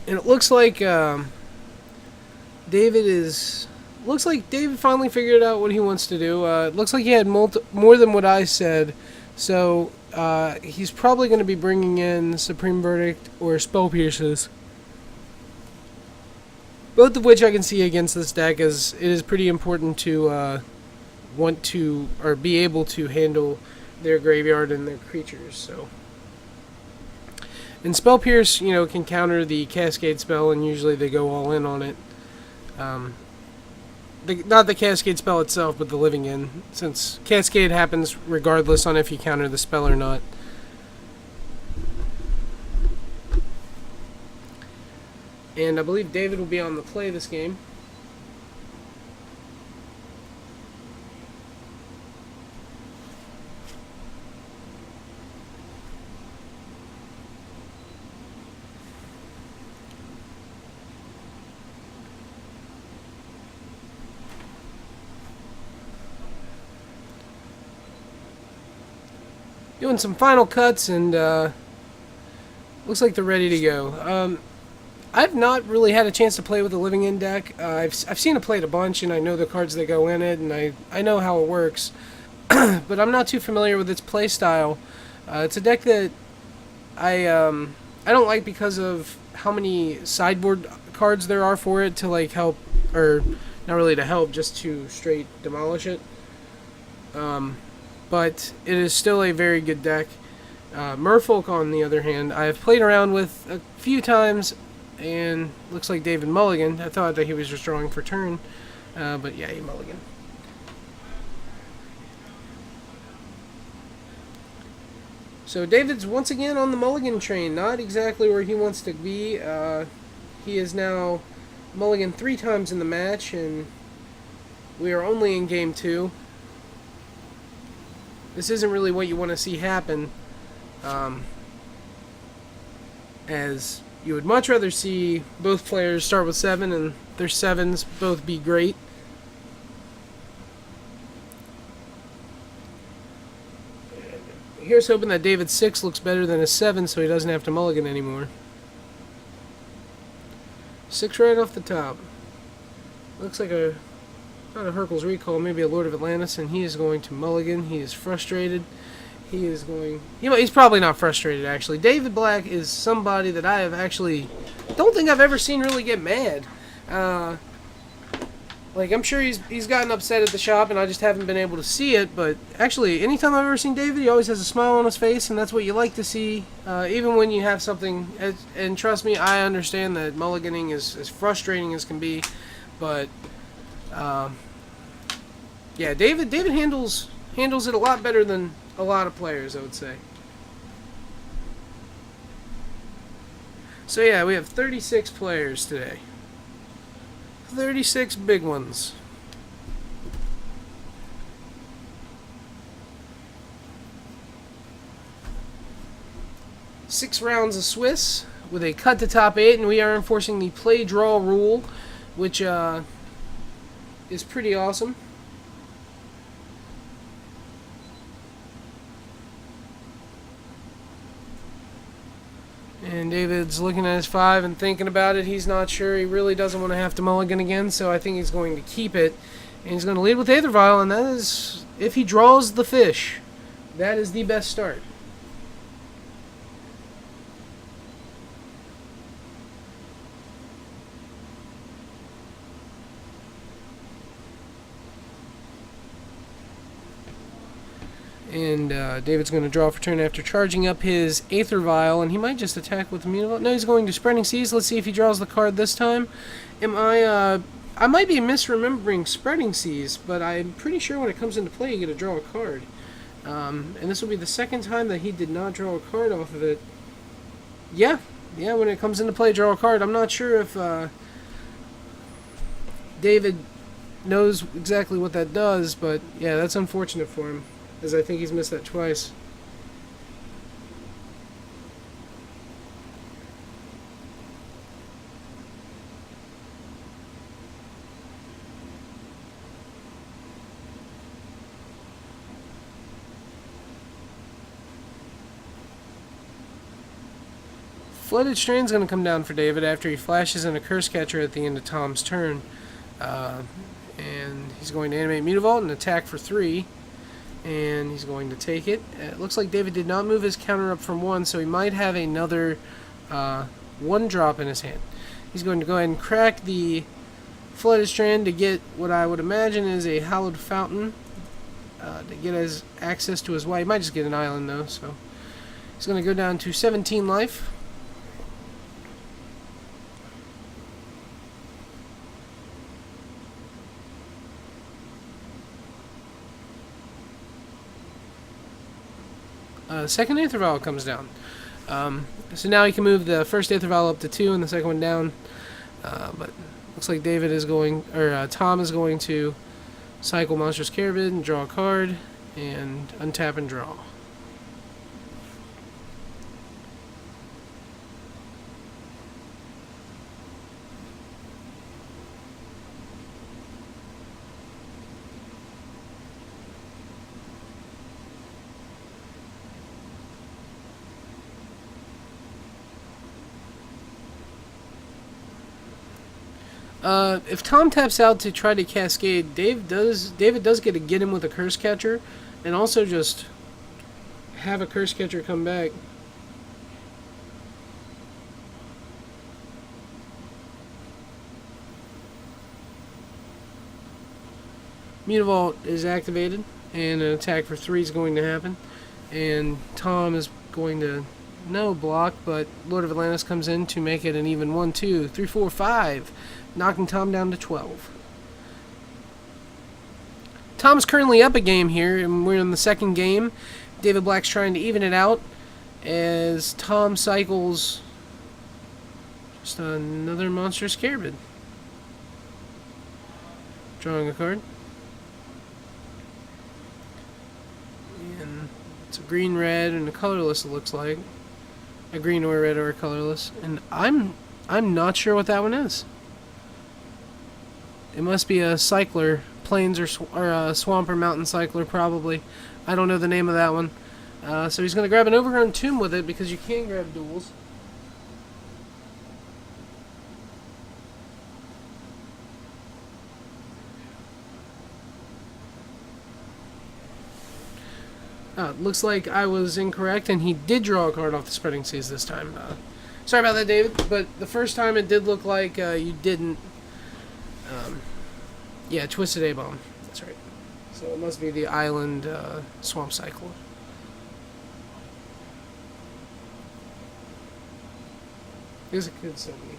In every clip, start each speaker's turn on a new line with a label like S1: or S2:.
S1: And it looks like David is. Looks like David finally figured out what he wants to do. It looks like he had more than what I said, so he's probably going to be bringing in Supreme Verdict or Spell Pierces. Both of which I can see against this deck, as it is pretty important to want to or be able to handle their graveyard and their creatures. So, and Spell Pierce, can counter the Cascade spell, and usually they go all in on it. Um, not the Cascade spell itself, but the Living In, since Cascade happens regardless on if you counter the spell or not. And I believe David will be on the play this game. Doing some final cuts, and looks like they're ready to go. I've not really had a chance to play with the Living In deck. I've seen it played a bunch, and I know the cards that go in it, and I know how it works. But I'm not too familiar with its play style. It's a deck that I don't like because of how many sideboard cards there are for it to like help, or not really to help, just to straight demolish it. But it is still a very good deck. Merfolk, on the other hand, I have played around with a few times, and looks like David Mulligan. I thought that he was just drawing for turn, but yeah, he mulligan. So David's once again on the mulligan train, not exactly where he wants to be. He is now mulligan 3 times in the match, and we are only in game 2. This isn't really what you want to see happen, as you would much rather see both players start with 7 and their 7s both be great. Here's hoping that David's 6 looks better than his 7, so he doesn't have to mulligan anymore. 6 right off the top. Looks like not a Hercules Recall, maybe a Lord of Atlantis, and he is going to mulligan. He is frustrated. He's probably not frustrated, actually. David Black is somebody that I have actually don't think I've ever seen really get mad. I'm sure he's gotten upset at the shop, and I just haven't been able to see it. But actually, anytime I've ever seen David, he always has a smile on his face, and that's what you like to see. Even when you have something, and trust me, I understand that mulliganing is as frustrating as can be. But yeah, David handles it a lot better than a lot of players, I would say. So yeah, we have 36 players today. 36 big ones. Six rounds of Swiss with a cut to top 8, and we are enforcing the play draw rule, which is pretty awesome. And David's looking at his 5 and thinking about it. He's not sure. He really doesn't want to have to mulligan again, so I think he's going to keep it. And he's going to lead with Aether Vial, and that is, if he draws the fish, that is the best start. And David's going to draw for turn after charging up his Aether Vial, and he might just attack with Immutable. No, he's going to Spreading Seas. Let's see if he draws the card this time. I might be misremembering Spreading Seas, but I'm pretty sure when it comes into play, you get to draw a card. And this will be the second time that he did not draw a card off of it. Yeah, when it comes into play, draw a card. I'm not sure if David knows exactly what that does, but yeah, that's unfortunate for him, as I think he's missed that twice. Flooded Strand's going to come down for David after he flashes in a Curse Catcher at the end of Tom's turn. And he's going to animate Mutavault and attack for 3. And he's going to take it. It looks like David did not move his counter up from 1, so he might have another 1 drop in his hand. He's going to go ahead and crack the Flooded Strand to get what I would imagine is a Hallowed Fountain. To get his access to his white. He might just get an island though, so he's going to go down to 17 life. Second Aether Vial comes down. So now he can move the first Aether Vial up to 2 and the second one down. But looks like David is going, or Tom is going to cycle Monstrous Carabid and draw a card and untap and draw. If Tom taps out to try to cascade, David does get to get him with a Curse Catcher, and also just have a Curse Catcher come back. Mutavault is activated, and an attack for 3 is going to happen. And Tom is going to no block, but Lord of Atlantis comes in to make it an even 1, 2, 3, 4, 5. Knocking Tom down to 12. Tom's currently up a game here, and we're in the second game. David Black's trying to even it out as Tom cycles just another Monstrous Carabid. Drawing a card. And it's a green-red and a colorless, it looks like. A green or a red or a colorless. And I'm not sure what that one is. It must be a cycler, plains or a swamp or mountain cycler, probably. I don't know the name of that one. So he's going to grab an Overgrown Tomb with it because you can grab duels. Looks like I was incorrect, and he did draw a card off the Spreading Seas this time. Sorry about that, David, but the first time it did look like you didn't. Yeah, Twisted A-Bomb. That's right. So it must be the Island Swamp Cycler. Here's a good somebody.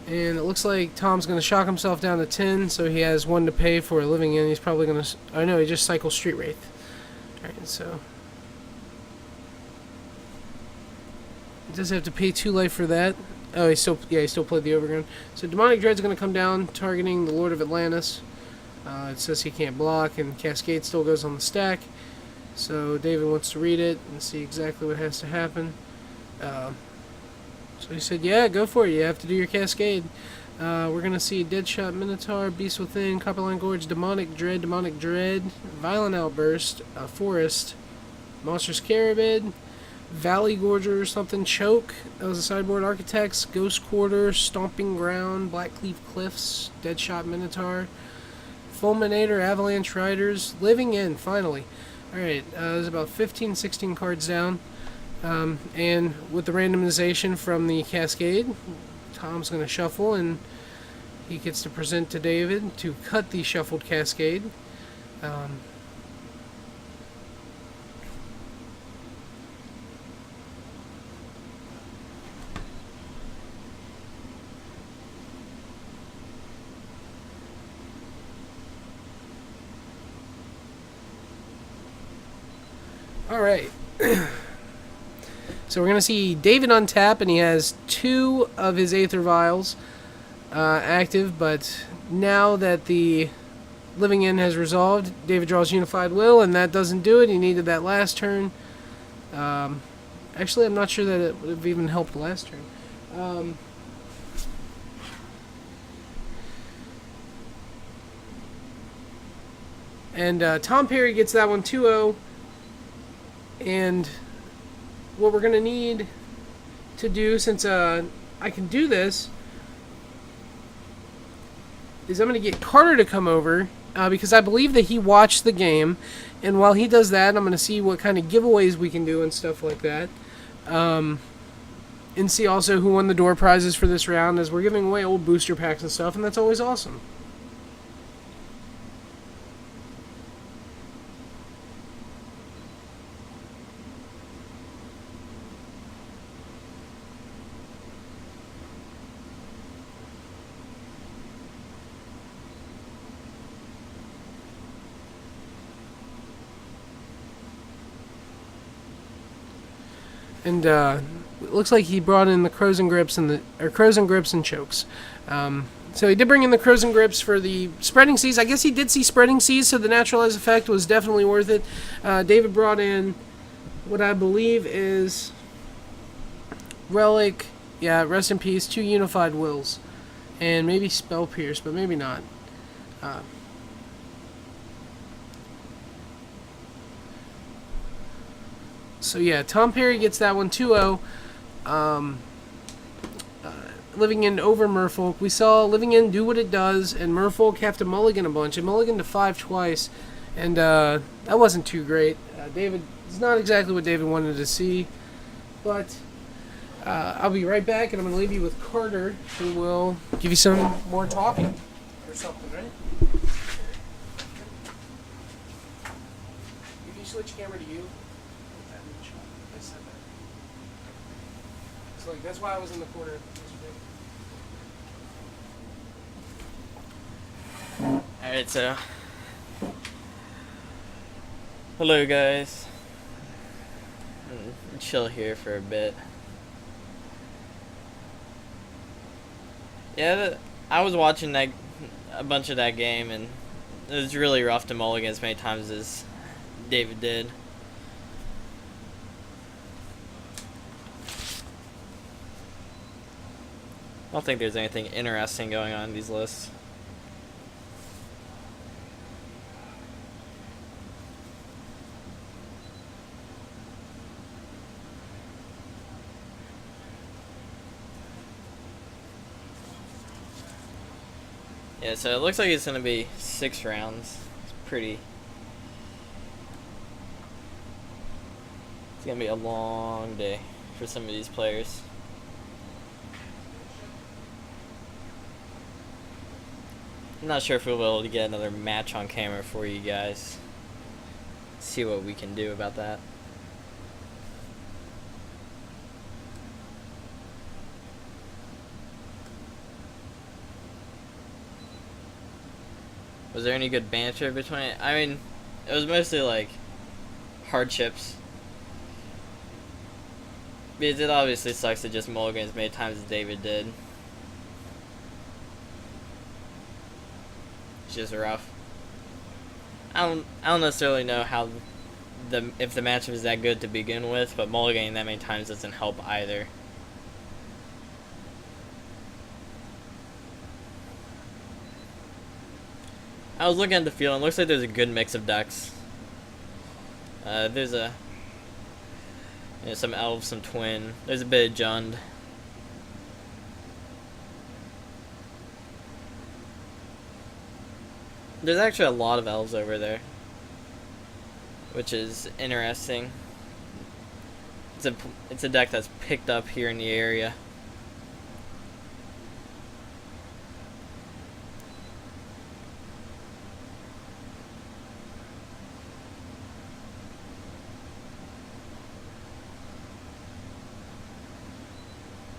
S1: And it looks like Tom's going to shock himself down to 10, so he has 1 to pay for a Living In. He's probably going to... Oh, no, he just cycles Street Wraith. Alright, so... He does have to pay 2 life for that. Oh, he still played the Overgrown. So Demonic Dread's going to come down, targeting the Lord of Atlantis. It says he can't block, and Cascade still goes on the stack. So David wants to read it and see exactly what has to happen. So he said, yeah, go for it. You have to do your Cascade. We're going to see Deadshot Minotaur, Beast Within, Copperline Gorge, Demonic Dread, Violent Outburst, Forest, Monstrous Carabid, Valley Gorger or something, Choke. That was a sideboard. Architects, Ghost Quarter, Stomping Ground, Blackcleave Cliffs, Deadshot Minotaur, Fulminator, Avalanche Riders, Living In, finally. Alright, there's about 15, 16 cards down. And with the randomization from the Cascade, Tom's going to shuffle, and he gets to present to David to cut the shuffled Cascade. Alright. So we're going to see David untap, and he has 2 of his Aether Vials active, but now that the Living In has resolved, David draws Unified Will, and that doesn't do it. He needed that last turn. Actually, I'm not sure that it would have even helped last turn. And Tom Perry gets that one 2-0. And what we're going to need to do, since I can do this, is I'm going to get Carter to come over because I believe that he watched the game. And while he does that, I'm going to see what kind of giveaways we can do and stuff like that. And see also who won the door prizes for this round, as we're giving away old booster packs and stuff, and that's always awesome. And it looks like he brought in the Crows and Grips and Crows and Grips and Chokes. So he did bring in the Crows and Grips for the Spreading Seas. I guess he did see Spreading Seas, so the Naturalized Effect was definitely worth it. David brought in what I believe is Relic, yeah, Rest in Peace, 2 Unified Wills, and maybe Spell Pierce, but maybe not. So yeah, Tom Perry gets that one 2-0. Living In over Merfolk. We saw Living In do what it does, and Merfolk have to mulligan a bunch. It mulliganed to 5 twice, and that wasn't too great. David, it's not exactly what David wanted to see, but I'll be right back, and I'm going to leave you with Carter, who will give you some more talking or something, right? If you switch camera to you. Like, that's why I was in the corner.
S2: Alright, so hello guys. Chill here for a bit. Yeah, I was watching a bunch of that game, and it was really rough to mulligan as many times as David did. I don't think there's anything interesting going on in these lists. Yeah, so it looks like it's going to be 6 rounds. It's pretty... It's going to be a long day for some of these players. I'm not sure if we'll be able to get another match on camera for you guys. See what we can do about that. Was there any good banter between... I mean, it was mostly like hardships. Because it obviously sucks to just mulligan as many times as David did. Just rough. I don't necessarily know how if the matchup is that good to begin with, but mulliganing that many times doesn't help either. I was looking at the field, and it looks like there's a good mix of decks. There's some elves, some twin. There's a bit of Jund. There's actually a lot of elves over there, which is interesting. It's a deck that's picked up here in the area.